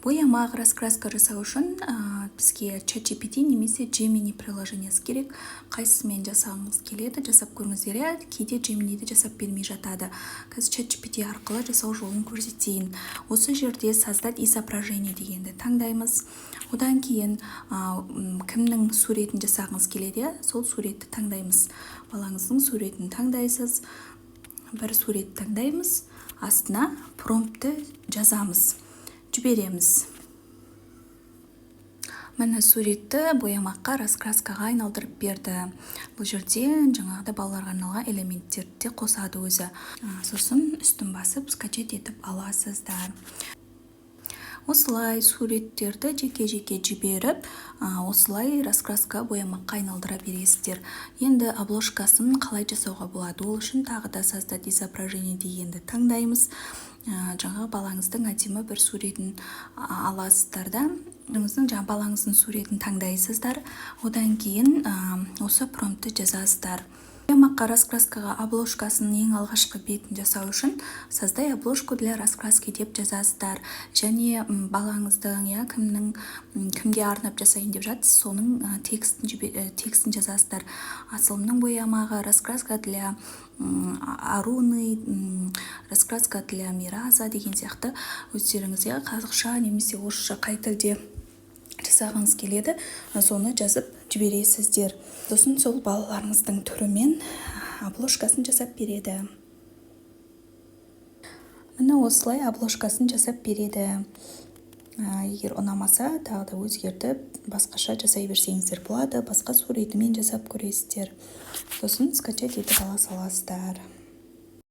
Бояма раскраска жасау үшін бізге ChatGPT немесе Gemini приложениесі керек. Қайсысымен жасағыңыз келеді, жасап көріңіздер. Кейде Gemini'ді жасап бермей жатады. Қазір ChatGPT арқылы жасау жолын көрсетейін. Осы жерде создать изображение дегенді таңдаймыз. Одан кейін кімнің суретін жасағыңыз келеді, сол суретті таңдаймыз. Балаңыздың суретін таңдайсыз. Бір сурет таңдаймыз. Астына промптты жазамыз. Жібереміз. Міне суретті боямаққа, раскраскаға айналдырып берді. Бұл жерде жаңағыда балаларға арналған элементтерді де қосады өзі. Сосын үстін басып скачать етіп аласыздар. Осылай суреттерді жеке-жеке жіберіп, осылай раскраска боямаққа айналдыра бересіздер. Енді обложкасын қалай жасауға болады? Ол үшін тағы да создать изображение дегенді таңдаймыз. Жаңағы балаңыздың әдемі бір суретін аласыздар да, балаңыздың суретін таңдайсыздар. Одан кейін осы промптты жазасыздар. Боямаққа, раскраскаға обложкасын ең алғашқы бетін жасау үшін создай обложку для раскраски деп жазасыздар. Және балаңыздың кімге арнап жасайын деп жатсыз, соның текстін жазасыздар. Асылымның боямағы, раскраска для Аруны, раскраска для Мираза деген сияқты өздеріңізге қазақша немесе орысша қай тілде жасағыңыз келеді, соны жазып жібересіздер. Сосын сол балаларыңыздың түрімен обложкасын жасап береді. Міне осылай обложкасын жасап береді. Егер ұнамаса, тағы да өзгертіп, басқаша жасай берсеңіздер болады, басқа суретімен жасап көресіздер. Сосын скачать етіп ала саласыздар.